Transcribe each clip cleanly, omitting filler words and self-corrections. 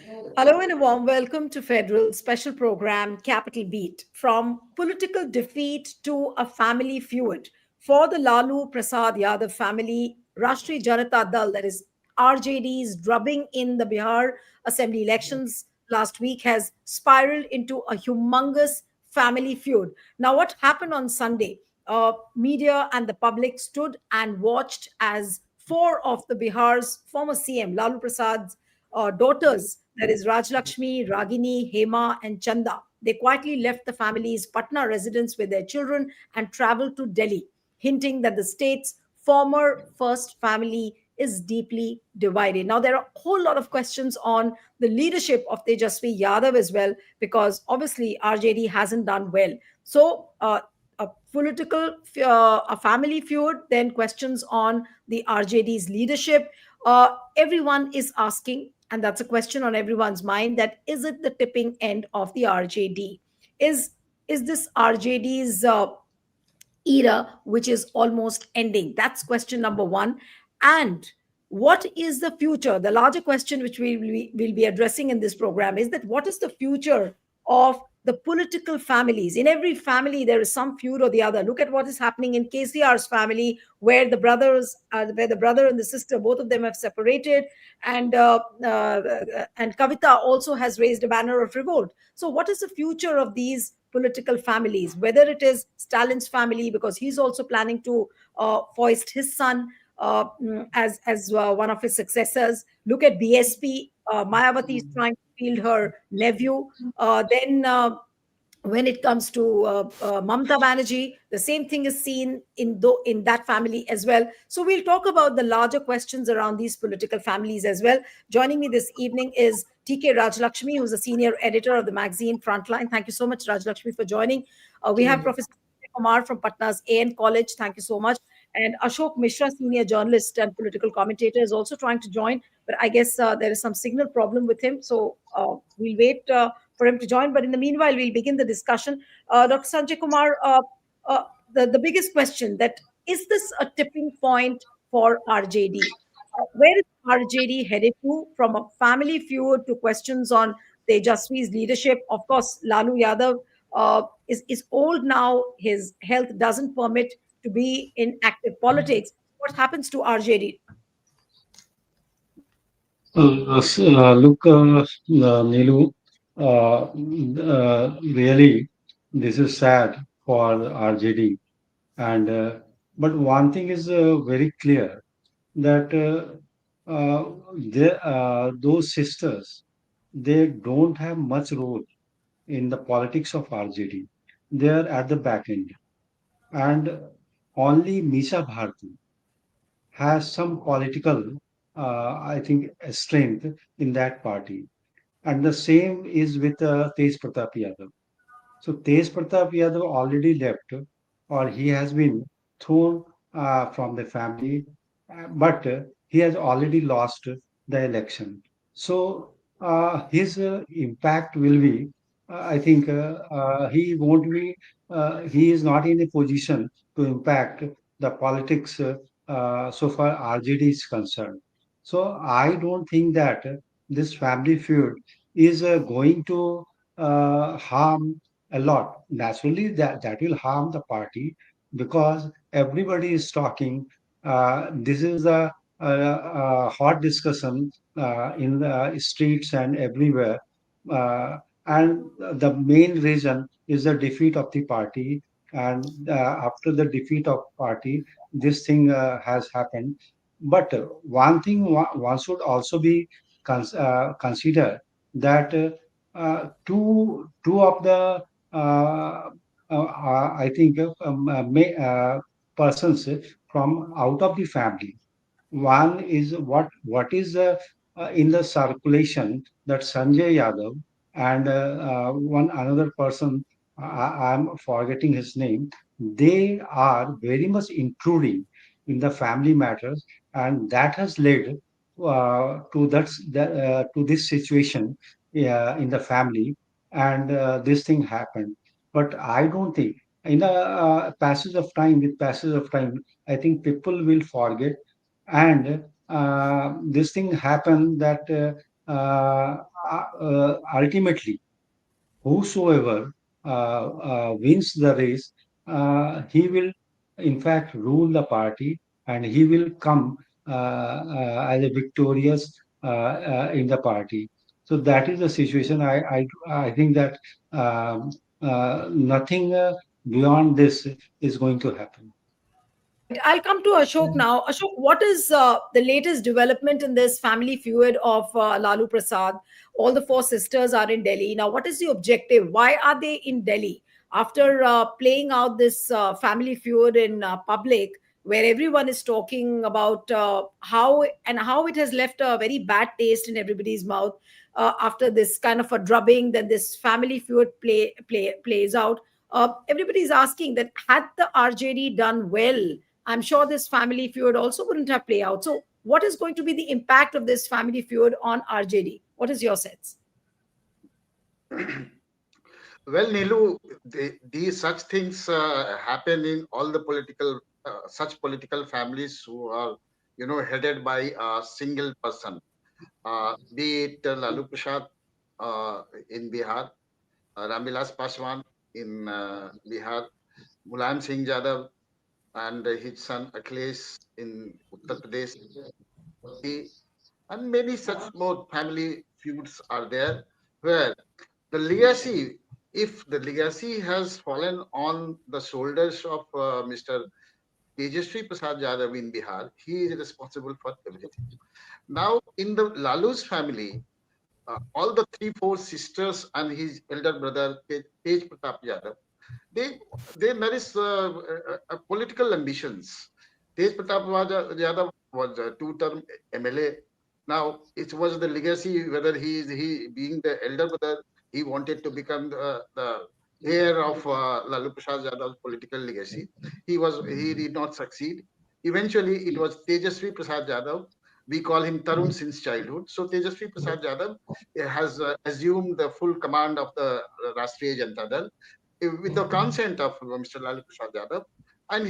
Hello and a warm welcome to Federal special program Capital Beat. From political defeat to a family feud. For the Lalu Prasad Yadav family, Rashtriya Janata Dal, that is RJD's drubbing in the Bihar assembly elections last week, has spiraled into a humongous family feud. Now, what happened on Sunday? Media and the public stood and watched as four of the Bihar's former CM, Lalu Prasad's daughters, that is Rajlakshmi, Ragini, Hema, and Chanda. They quietly left the family's Patna residence with their children and traveled to Delhi, hinting that the state's former first family is deeply divided. Now, there are a whole lot of questions on the leadership of Tejasvi Yadav as well, because obviously RJD hasn't done well. So, a political, a family feud, then questions on the RJD's leadership. Everyone is asking, and that's a question on everyone's mind, that is it the tipping end of the RJD? Is this RJD's era which is almost ending? That's question number one. And what is the future? The larger question which will be addressing in this program is that what is the future of the political families? In every family, there is some feud or the other. Look at what is happening in KCR's family, where where the brother and the sister, both of them have separated, and Kavita also has raised a banner of revolt. So, what is the future of these political families? Whether it is Stalin's family, because he's also planning to foist his son as one of his successors. Look at BSP. Mayawati is trying to field her nephew. Then when it comes to Mamata Banerjee, the same thing is seen in that family as well. So we'll talk about the larger questions around these political families as well. Joining me this evening is TK Rajlakshmi, who's a senior editor of the magazine Frontline. Thank you so much, Rajlakshmi, for joining. We have Professor Kumar from Patna's AN College. Thank you so much. And Ashok Mishra, senior journalist and political commentator, is also trying to join, but I guess there is some signal problem with him. So we'll wait for him to join. But in the meanwhile, we'll begin the discussion. Dr. Sanjay Kumar, the biggest question, that is this a tipping point for RJD? Where is RJD headed to, from a family feud to questions on Tejasvi's leadership? Of course, Lalu Yadav is old now. His health doesn't permit to be in active politics. What happens to RJD? Look, Nilu, really, this is sad for RJD. And but one thing is very clear that those sisters, they don't have much role in the politics of RJD. They are at the back end, and only Misha Bharti has some political, I think, strength in that party. And the same is with Tej Pratap Yadav. So Tej Pratap Yadav already left, or he has been thrown from the family, but he has already lost the election. So his impact will be, I think, he won't be, he is not in a position to impact the politics so far RJD is concerned. So I don't think that this family feud is going to harm a lot. Naturally, that will harm the party because everybody is talking. This is a hot discussion in the streets and everywhere. Uh, and the main reason is the defeat of the party. And after the defeat of party, this thing has happened. But one thing one should also be consider that two of the I think persons from out of the family. One is what is in the circulation that Sanjay Yadav and one another person, I'm forgetting his name. They are very much intruding in the family matters, and that has led to this situation in the family, and this thing happened. But I don't think in the passage of time, with passage of time, I think people will forget, and this thing happened that. ultimately, whosoever wins the race, he will, in fact, rule the party, and he will come as a victorious in the party. So that is the situation. I think that nothing beyond this is going to happen. Right. I'll come to Ashok now. Ashok, what is the latest development in this family feud of Lalu Prasad? All the four sisters are in Delhi. Now, what is the objective? Why are they in Delhi? After playing out this family feud in public, where everyone is talking about how it has left a very bad taste in everybody's mouth after this kind of a drubbing, then this family feud plays out. Everybody's asking that had the RJD done well, I'm sure this family feud also wouldn't have played out. So, what is going to be the impact of this family feud on RJD? What is your sense? Well, Nilu, these such things happen in all the such political families who are, headed by a single person. Be it Lalu Prasad in Bihar, Ramvilas Paswan in Bihar, Mulayam Singh Yadav and his son Akhilesh in Uttar Pradesh, and many such more family feuds are there where the legacy, if the legacy has fallen on the shoulders of Mr. Tejaswi Prasad Yadav in Bihar, he is responsible for everything. Now, in the Lalu's family, all the three, four sisters and his elder brother Tej Pratap Yadav, they they nourish political ambitions. Tej Pratap Yadav was a two-term MLA. Now it was the legacy whether he being the elder brother, he wanted to become the heir of Lalu Prasad Yadav's political legacy. He did not succeed. Eventually, it was Tejaswi Prasad Yadav. We call him Tarun since childhood. So Tejaswi Prasad Yadav has assumed the full command of the Rashtriya Janata Dal with the consent of Mr. Lalu Prasad Yadav and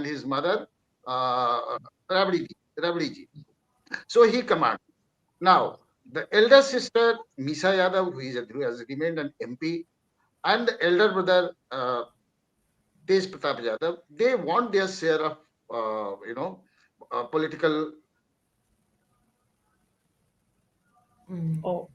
his mother, uh, Rabdi ji. So he commands. Now, the elder sister, Misa Yadav, who has remained an MP, and the elder brother, Tej Pratap Yadav, they want their share of, political. Oh,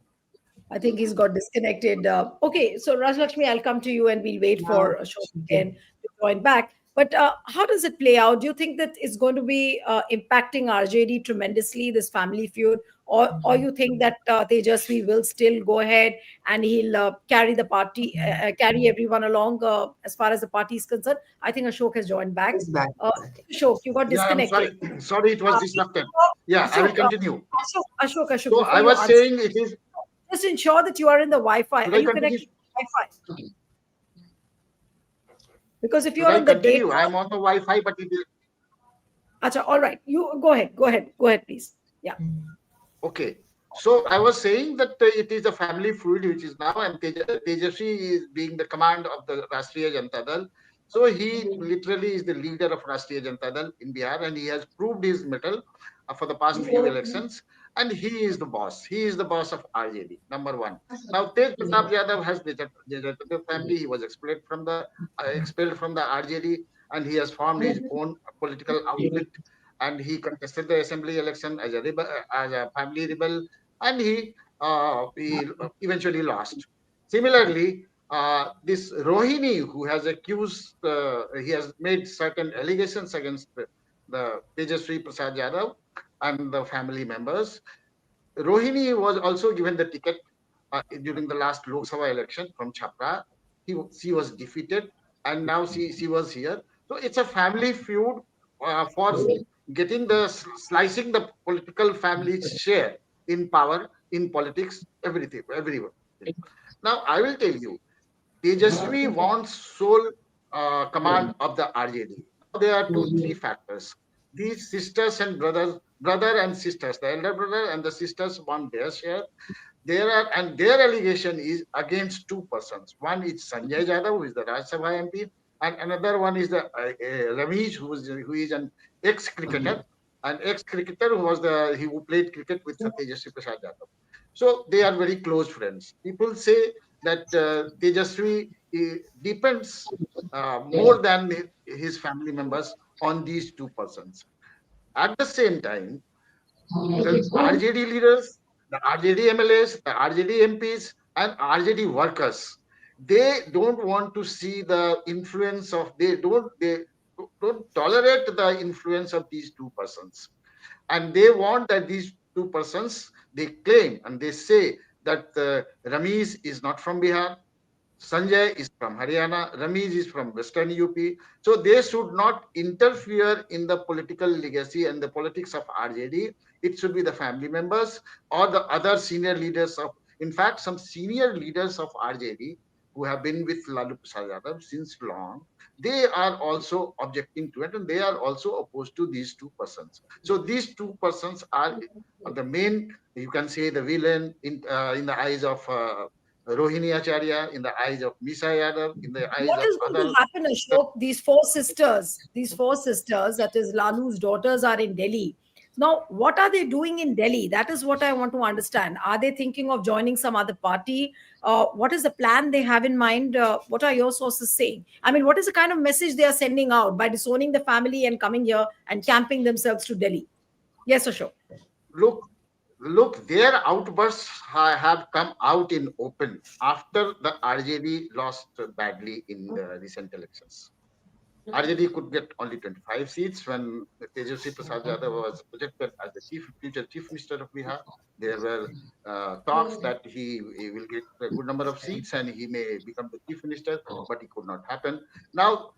I think he's got disconnected. Okay, so Rajlakshmi, I'll come to you and we'll wait for Ashok again to join back. But how does it play out? Do you think that it's going to be impacting RJD tremendously, this family feud? Or you think that Tejasvi will still go ahead and he'll carry the party, carry everyone along as far as the party is concerned? I think Ashok has joined back. Uh, Ashok, you got Yeah, I'm disconnected. sorry. Sorry, it was disrupted. Yeah, I So, will continue. Ashok, So before I you was answer, saying it is. just ensure that you are in the Wi-Fi. Should Are I you continue? connected to Wi-Fi? Because if Should you're I on the continue? data, I am on the Wi-Fi, but it is acha, all right. You go ahead. Go ahead, please. Yeah. okay. So I was saying that it is a family feud which is now, and Tejasvi is being the command of the Rashtriya Janata Dal. So he literally is the leader of Rashtriya Janata Dal in Bihar, and he has proved his mettle for the past few elections. And he is the boss. He is the boss of RJD. Number one. Now Tej Pratap Yadav has deserted the family. He was expelled from the RJD, and he has formed his own political outfit, and he contested the assembly election as as a family rebel, and he eventually lost. Similarly, this Rohini, who has he has made certain allegations against the Tejasvi Prasad Yadav and the family members. Rohini was also given the ticket during the last Lok Sabha election from Chhapra. She was defeated, and now she was here. So it's a family feud for getting slicing the political family's share in power, in politics, everything, everywhere. Now I will tell you, Tejasvi wants sole command of the RJD. Now there are two, three factors. These sisters and brother and sisters, the elder brother and the sisters want their share. Their allegation is against two persons. One is Sanjay Yadav, who is the Rajya Sabha MP, and another one is the Ramesh, who is an ex-cricketer, an ex-cricketer who played cricket with Tejasvi Prasad Yadav. So they are very close friends. People say that Tejasvi depends more than his family members on these two persons. At the same time, the RJD leaders, the RJD MLAs, the RJD MPs, and RJD workers, they don't want to see the influence of they don't tolerate the influence of these two persons, and they want that these two persons, they claim and they say that Ramesh is not from Bihar, Sanjay is from Haryana, Ramesh is from Western UP. So they should not interfere in the political legacy and the politics of RJD. It should be the family members or the other senior leaders of, in fact, some senior leaders of RJD who have been with Lalu Prasad Yadav since long, they are also objecting to it and they are also opposed to these two persons. So these two persons are the main, you can say, the villain in the eyes of Rohini Acharya, in the eyes of Misa Yadav, in the eyes What of is going to other. happen, Ashok? These four sisters, that is Lalu's daughters, are in Delhi. Now, what are they doing in Delhi? That is what I want to understand. Are they thinking of joining some other party? What is the plan they have in mind? What are your sources saying? I mean, what is the kind of message they are sending out by disowning the family and coming here and camping themselves to Delhi? Yes, Ashok. Look, their outbursts have come out in open after the RJD lost badly in the recent elections. RJD could get only 25 seats when Tejasvi Prasad Yadav was projected as the future chief minister of Bihar. There were talks that he will get a good number of seats and he may become the chief minister, but it could not happen. Now,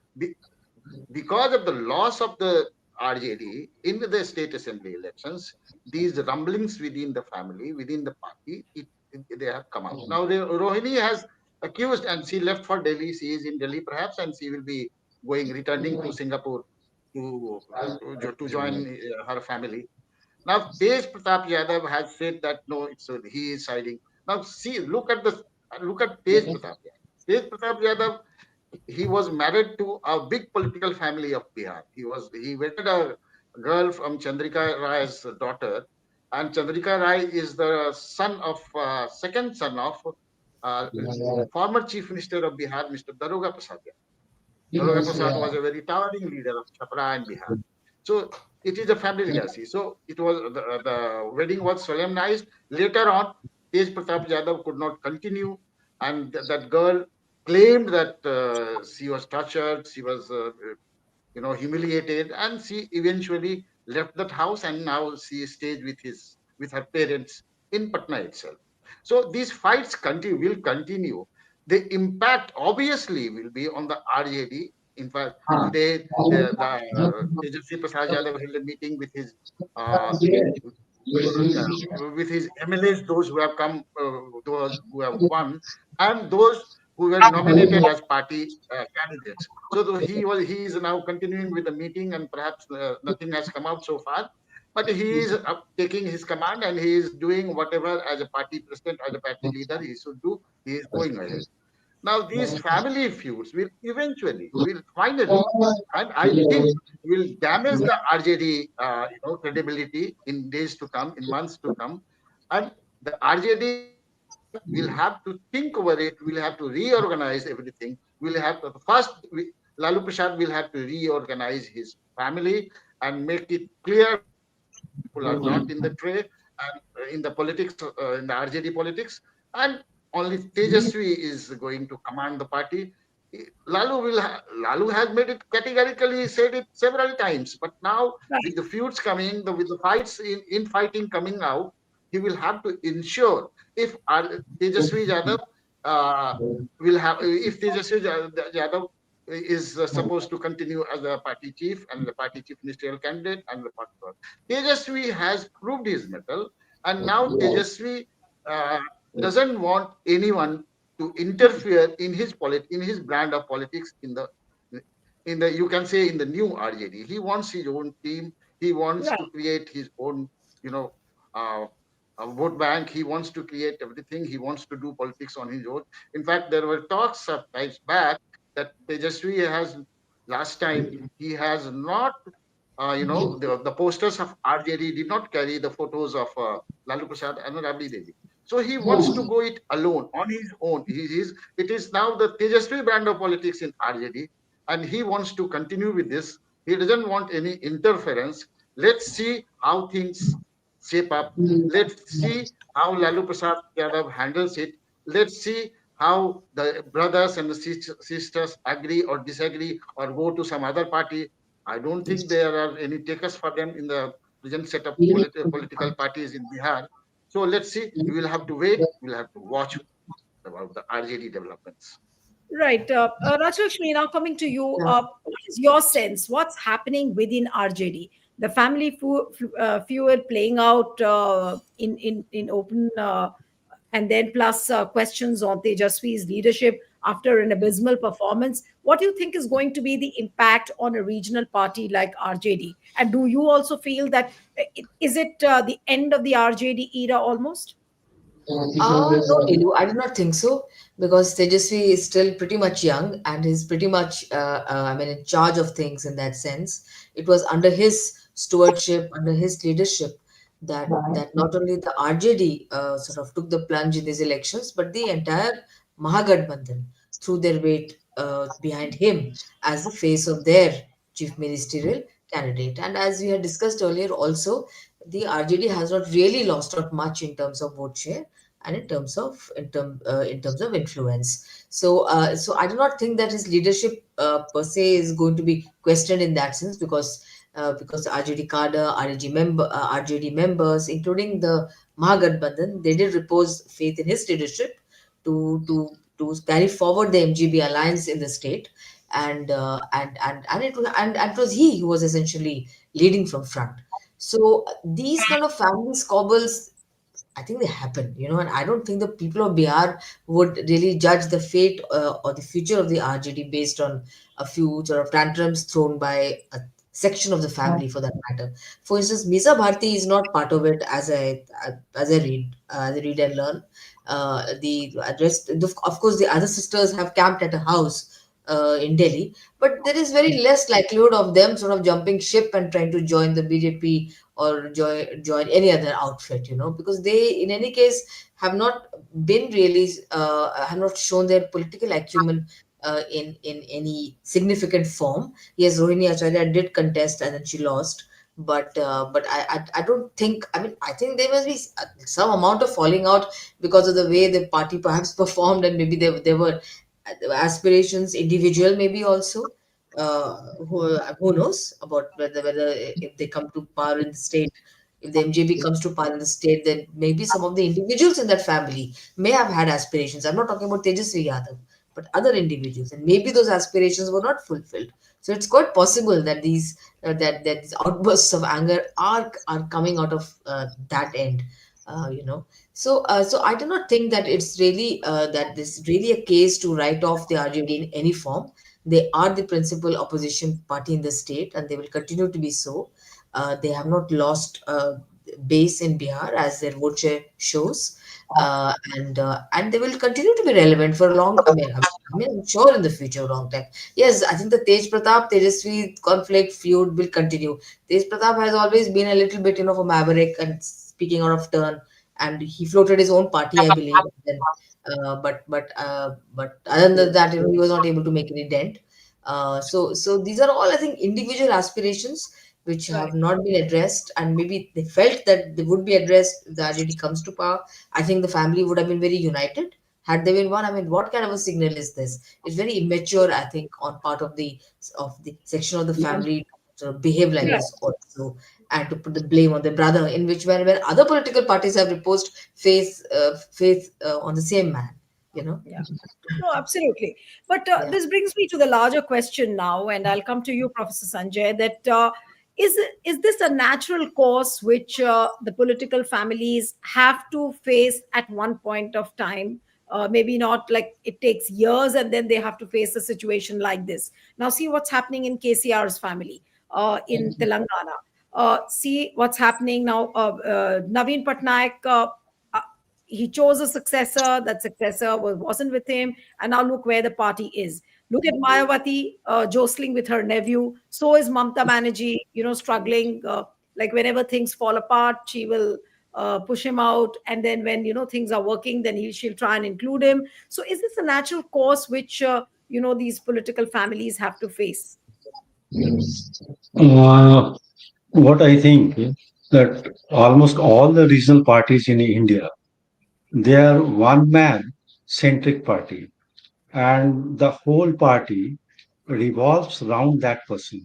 because of the loss of the RJD in the state assembly elections, these rumblings within the family, within the party, they have come out. Now, Rohini has accused, and she left for Delhi. She is in Delhi perhaps, and she will be returning to Singapore to join her family. Now, Tej Pratap Yadav has said that no, he is siding. Now, see, look at Tej Pratap Yadav. Tej Pratap Yadav, he was married to a big political family of Bihar. He wedded a girl from Chandrika Rai's daughter, and Chandrika Rai is the second son of uh, former Chief Minister of Bihar, Mr. Daroga Prasad Yadav. Daroga Prasad was a very towering leader of Chapra and Bihar. So it is a family legacy. So it was the wedding was solemnized. Later on, Tej Pratap Yadav could not continue, and that girl claimed that she was tortured, she was humiliated, and she eventually left that house, and now she stays with her parents in Patna itself. So these fights will continue. The impact obviously will be on the RJD. In fact, today Tejasvi Prasad Yadav held a meeting uh, with his MLAs, those who have come, those who have won, and those who were nominated as party candidates. So he is now continuing with the meeting, and perhaps nothing has come out so far. But he is taking his command, and he is doing whatever as a party president, as a party leader, he should do. He is going ahead. Now, these family feuds will finally, and I think will damage the RJD, credibility in days to come, in months to come, and the RJD will have to think over it. Will have to reorganize everything. Will have to first. Lalu Prasad will have to reorganize his family and make it clear that these people are not in the tray and in the politics, in the RJD politics, and only Tejasvi is going to command the party. Lalu has made it categorically, said it several times, but now with the feuds coming, with the fights in fighting coming out, he will have to ensure if Tejasvi Yadav uh, if Tejasvi Yadav is supposed to continue as a party chief and the party chief ministerial candidate and the party. Tejasvi has proved his mettle, and now Tejasvi uh, doesn't want anyone to interfere in in his brand of politics in the you can say in the new RJD. He wants his own team. He wants Right. to create his own, you know, uh, vote bank. He wants to create everything. He wants to do politics on his own. In fact, there were talks of times back that Tejasvi has last time he has not the posters of RJD did not carry the photos of Lalu Prasad and Rabli Devi. So he wants to go it alone, on his own. It is now the Tejasvi brand of politics in RJD, and he wants to continue with this. He doesn't want any interference. Let's see how things shape up. Let's see how Lalu Prasad Yadav handles it. Let's see how the brothers and the sisters agree or disagree or go to some other party. I don't think there are any takers for them in the present set of political parties in Bihar. So let's see. We will have to wait. We'll have to watch about the RJD developments. Right. Rajlakshmi, now coming to you, Yeah. what is your sense? What's happening within RJD? The family feud playing out in open, and then plus questions on Tejasvi's leadership after an abysmal performance. What do you think is going to be the impact on a regional party like RJD? And do you also feel that is it the end of the RJD era almost? No, Nilu, I do not think so because Tejasvi is still pretty much young and is pretty much, I mean, in charge of things in that sense. It was under his stewardship, under his leadership, that not only the RJD sort of took the plunge in these elections, but the entire Mahagathbandhan threw their weight behind him as the face of their chief ministerial candidate. And as we had discussed earlier, also the RJD has not really lost out much in terms of vote share and in terms of influence. So I do not think that his leadership per se is going to be questioned in that sense because the RJD cadre, RJD members, including the Mahagathbandhan, they did repose faith in his leadership to carry forward the MGB alliance in the state, and it was he who was essentially leading from front. So these kind of family squabbles, I think they happen, and I don't think the people of Bihar would really judge the fate or the future of the RJD based on a few sort of tantrums thrown by a section of the family, for that matter. For instance, Misa Bharti is not part of it, as I read and learn. The rest, of course, the other sisters have camped at a house in Delhi, but there is very less likelihood of them sort of jumping ship and trying to join the BJP or join any other outfit, because they, in any case, have not been really, have not shown their political acumen in any significant form. Yes, Rohini Acharya did contest and then she lost. But I don't think, I mean, I think there must be some amount of falling out because of the way the party perhaps performed, and maybe there were aspirations individual, maybe also, who knows about whether if they come to power in the state, if the MJB comes to power in the state, then maybe some of the individuals in that family may have had aspirations. I'm not talking about Tejasvi Yadav, but other individuals, and maybe those aspirations were not fulfilled. So it's quite possible that that these outbursts of anger are coming out of that end. So I do not think that it's really that this is really a case to write off the RJD in any form. They are the principal opposition party in the state, and they will continue to be so. They have not lost base in Bihar, as their vote share shows, and they will continue to be relevant for a long. I'm sure in the future, long time. Yes, I think the Tejasvi conflict feud will continue. Tej Pratap has always been a little bit, of a maverick and speaking out of turn, and he floated his own party, I believe. Then, but other than that, he was not able to make any dent. So these are all, I think, individual aspirations which Right. have not been addressed, and maybe they felt that they would be addressed if the RJD comes to power. I think the family would have been very united had they been one. I mean, what kind of a signal is this? It's very immature, I think, on part of the section of the family to sort of behave like Right. this also, and to put the blame on their brother, in which when other political parties have reposed faith on the same man, you know. Yeah. No, absolutely. But Yeah. this brings me to the larger question now, and I'll come to you, Professor Sanjay. That is this a natural course which the political families have to face at one point of time? Maybe not like it takes years, and then they have to face a situation like this. Now, see what's happening in KCR's family in Telangana. See what's happening now. Naveen Patnaik. He chose a successor. That successor wasn't with him, and now look where the party is. Look at Mayawati jostling with her nephew. So is Mamata Banerjee, struggling. Like whenever things fall apart, she will push him out, and then when things are working, then she'll try and include him. So is this a natural course which these political families have to face? Uh, what I think is that almost all the regional parties in India, they are one man centric party, and the whole party revolves around that person.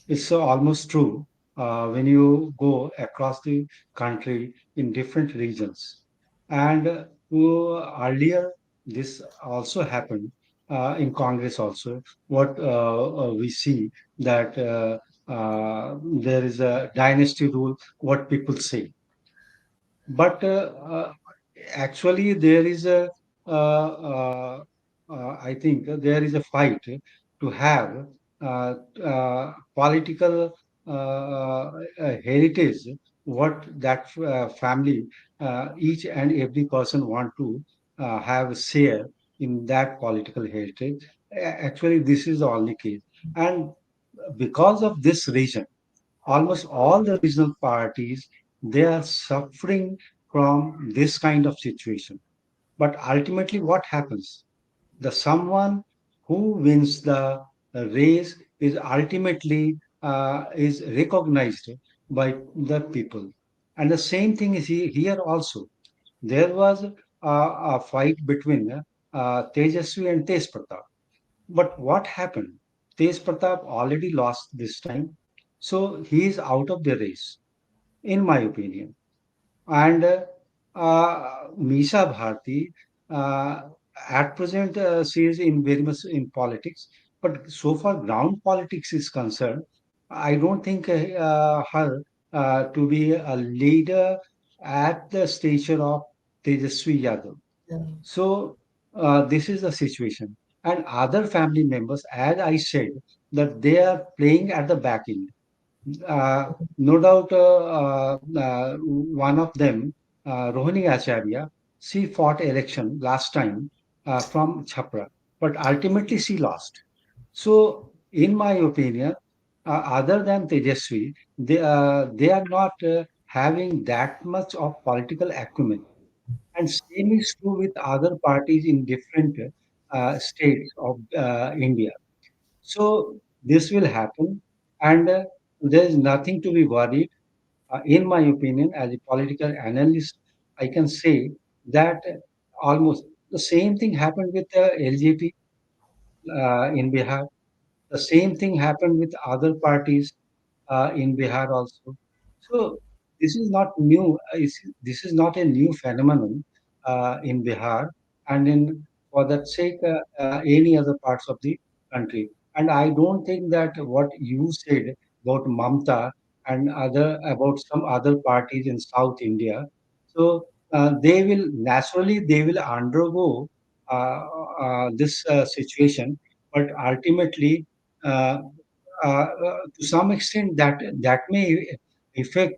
It's almost true when you go across the country in different regions. And earlier, this also happened in Congress also. What we see that there is a dynasty rule, what people say. But actually, there is I think there is a fight to have political heritage, what that family, each and every person want to have a share in that political heritage. Actually, this is the only case. And because of this reason, almost all the regional parties, they are suffering from this kind of situation. But ultimately, what happens? The someone who wins the race is ultimately is recognized by the people. And the same thing is here also. There was a fight between Tejasvi and Tej Pratap. But what happened? Tej Pratap already lost this time, so he is out of the race, in my opinion. And Misha Bharti, uh, at present, she is in very much in politics, but so far ground politics is concerned, I don't think her to be a leader at the stature of Tejasvi Yadav. Yeah. So this is the situation. And other family members, as I said, that they are playing at the back end. No doubt, one of them, Rohini Acharya, she fought election last time from Chhapra, but ultimately she lost. So, in my opinion, other than Tejasvi, they are not having that much of political acumen. And same is true with other parties in different states of India. So this will happen, and there is nothing to be worried. In my opinion, as a political analyst, I can say that almost the same thing happened with the LJP in Bihar. The same thing happened with other parties in Bihar also. So this is not new. This is not a new phenomenon in Bihar and in for that sake any other parts of the country. And I don't think that what you said about Mamta and other about some other parties in South India. So they will naturally they will undergo this situation, but ultimately. Uh, to some extent that may affect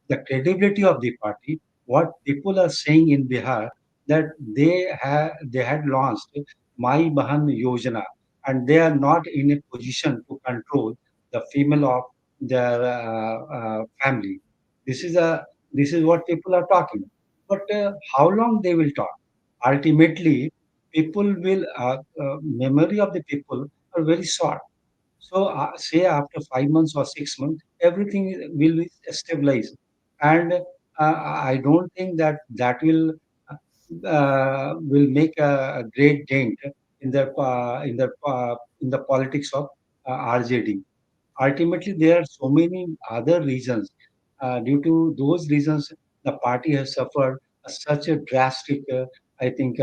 the credibility of the party. What people are saying in Bihar that they had launched My Bahan Yojana and they are not in a position to control the female of their family. This is a this is what people are talking. But how long they will talk? Ultimately, people will memory of the people are very short, so, say after 5 months or 6 months, everything will be stabilized, and I don't think that that will make a great dent in the politics of RJD. Ultimately, there are so many other reasons. Due to those reasons, the party has suffered such a drastic, I think,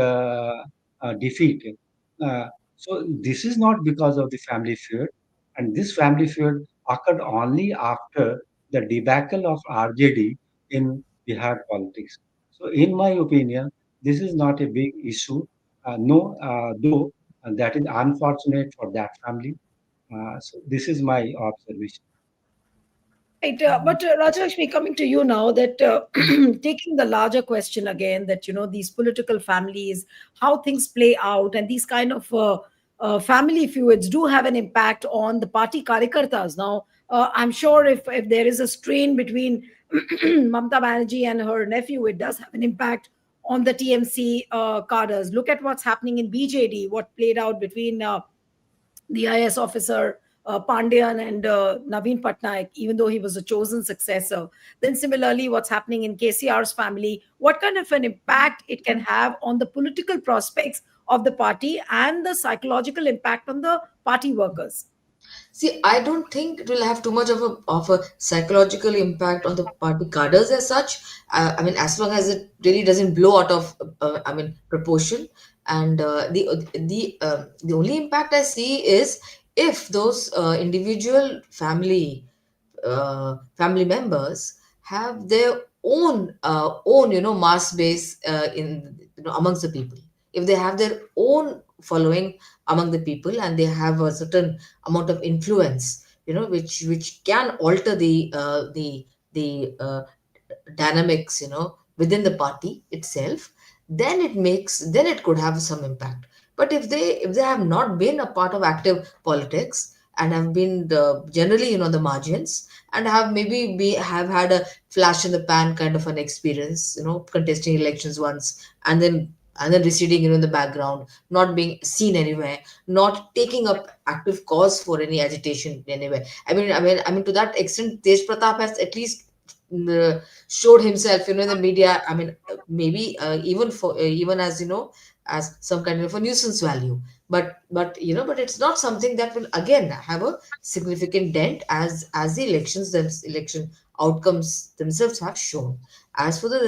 defeat. Uh, so this is not because of the family feud, and this family feud occurred only after the debacle of RJD in Bihar politics. So, in my opinion, this is not a big issue. No, though that is unfortunate for that family. So this is my observation. Right, but Rajashmi, coming to you now, that taking the larger question again, that these political families, how things play out, and these kind of family feuds do have an impact on the party karyakartas. Now, I'm sure if there is a strain between Mamata Banerjee and her nephew, it does have an impact on the TMC cadres. Look at what's happening in BJD, what played out between the IS officer Pandian and Naveen Patnaik, even though he was a chosen successor. Then, similarly, what's happening in KCR's family, what kind of an impact it can have on the political prospects of the party and the psychological impact on the party workers. See, I don't think it will have too much of a psychological impact on the party cadres as such. I mean, as long as it really doesn't blow out of, I mean, proportion. And the only impact I see is if those individual family members have their own mass base in amongst the people. If they have their own following among the people, and they have a certain amount of influence, which can alter the dynamics, within the party itself, then it could have some impact. But if they have not been a part of active politics, and have been generally, the margins, and have maybe have had a flash in the pan kind of an experience, contesting elections once, and then receding, in the background, not being seen anywhere, not taking up active cause for any agitation anywhere. I mean, to that extent, Tej Pratap has at least showed himself, in the media. I mean, maybe even as, as some kind of a nuisance value. But it's not something that will again have a significant dent, as the election outcomes themselves have shown. As for the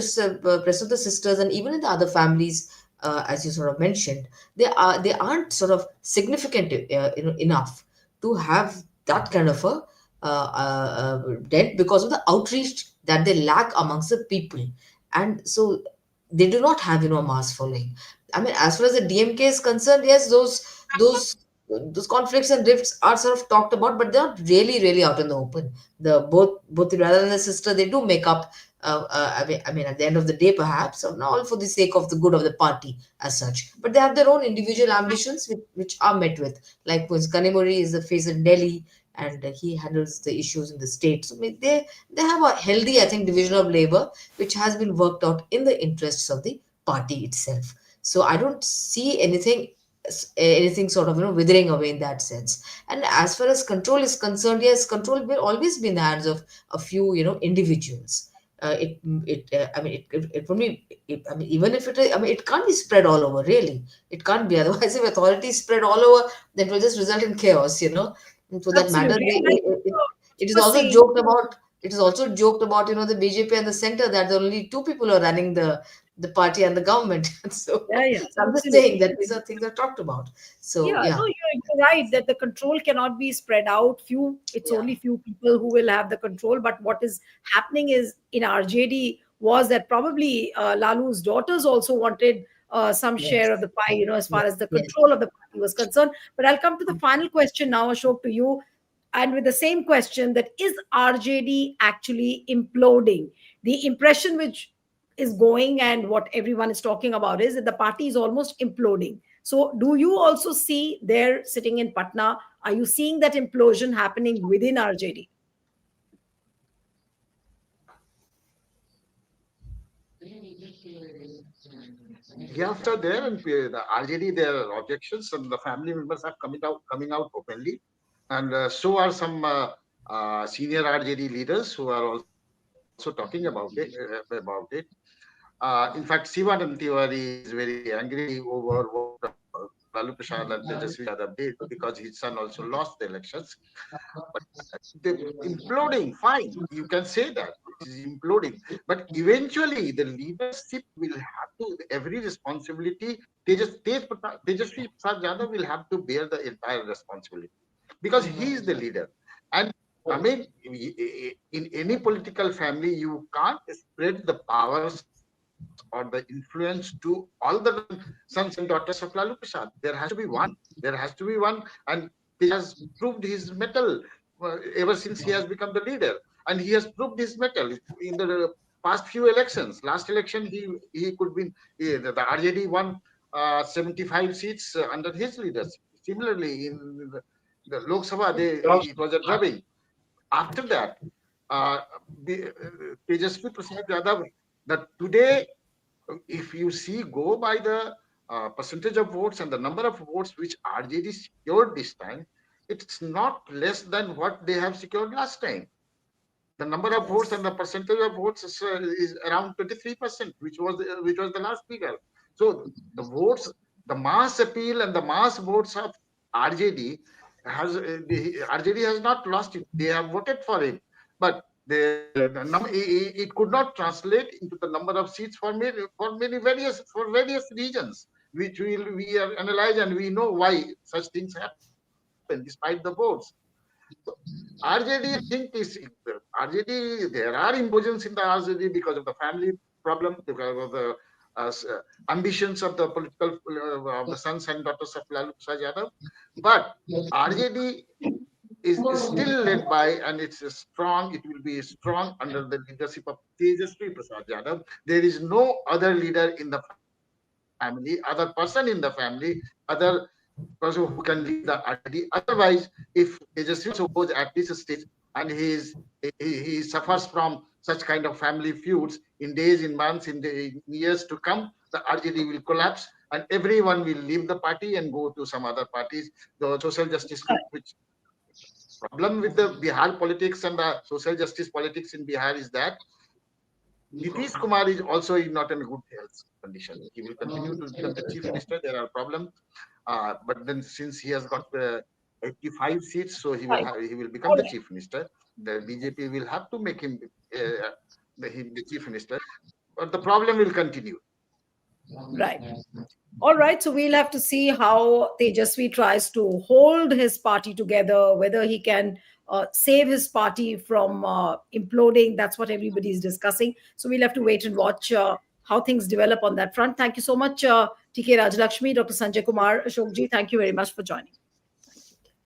rest of the sisters, and even in the other families, as you sort of mentioned, they aren't sort of significant, enough to have that kind of a dent, because of the outreach that they lack amongst the people. And so they do not have, a mass following. I mean, as far as the DMK is concerned, yes, those conflicts and rifts are sort of talked about, but they're not really out in the open. Both the brother and the sister, they do make up. I mean, at the end of the day, perhaps, or not all for the sake of the good of the party as such, but they have their own individual ambitions, which are met with. Like, was Kanimuri is the face in Delhi, and he handles the issues in the state. So, I mean, they have a healthy, I think, division of labor, which has been worked out in the interests of the party itself. So I don't see anything sort of, withering away in that sense. And as far as control is concerned, yes, control will always be in the hands of a few, individuals. I mean, it for me, I mean, even if I mean, it can't be spread all over, really. It can't be. Otherwise, if authority is spread all over, then it will just result in chaos, And for that matter, Absolutely. And I think it is you were also saying, joked about. It is also joked about, the BJP and the center, that the only two people are running the party and the government. So, yeah, yeah, so I'm just saying absolutely. that these are things are talked about. So Yeah, yeah, no, you're right that the control cannot be spread out. It's yeah, only few people who will have the control. But what is happening is in RJD was that probably Lalu's daughters also wanted some share of yes, the pie, as far yes, as the yes. control of the party was concerned. But I'll come to the final question now, Ashok, to you. And with the same question, that is RJD actually imploding? The impression which is going and what everyone is talking about is that the party is almost imploding. So, do you also see there sitting in Patna? Are you seeing that implosion happening within RJD? Yeah, after there and the RJD, their objections and the family members are coming out openly, and so are some senior RJD leaders who are also talking about it. In fact, Sivanand Tiwari is very angry over what Lalu Prasad and Tejasvi Yadav did because his son also lost the elections. But the imploding, fine, you can say that it is imploding. But eventually, the leadership will have to, every responsibility, Tejasvi Prasad Yadav will have to bear the entire responsibility because he is the leader. And I mean, in any political family, you can't spread the powers or the influence to all the sons and daughters of Lalu Prasad. There has to be one. There has to be one. And Tej has proved his mettle ever since he has become the leader. And he has proved his mettle in the past few elections. Last election, he could win. The RJD won 75 seats under his leadership. Similarly, in the Lok Sabha, it was a drubbing. After that, uh, Tejasvi Prasad Yadav, that today, if you see, go by the percentage of votes and the number of votes which RJD secured this time, it's not less than what they have secured last time. The number of votes and Yes. the percentage of votes is around 23%, which was the last figure. So the votes, the mass appeal and the mass votes of RJD RJD has not lost it. They have voted for it, but it could not translate into the number of seats for various regions, which we have analyzed, and we know why such things happen despite the votes. RJD, I think, is RJD. There are implosions in the RJD because of the family problem, because of the ambitions of the political of the sons and daughters of Lalu Prasad Yadav. But RJD is still led by, and it's a strong. It will be strong under the leadership of Tejasvi Prasad Yadav. There is no other leader in the family, other person in the family, other person who can lead the RJD. Otherwise, if Tejasvi also goes at this stage and he suffers from such kind of family feuds in days, in months, in years to come, the RJD will collapse and everyone will leave the party and go to some other parties. The social justice group, which problem with the Bihar politics and the social justice politics in Bihar is that Nitish Kumar is also not in a good health condition. He will continue to become the chief minister. There are problems, but then since he has got 85 seats, so he will become the chief minister. The BJP will have to make him the chief minister, but the problem will continue. Right. All right. So we'll have to see how Tejasvi tries to hold his party together, whether he can save his party from imploding. That's what everybody is discussing. So we'll have to wait and watch how things develop on that front. Thank you so much, TK Rajalakshmi, Dr. Sanjay Kumar, Ashokji. Thank you very much for joining.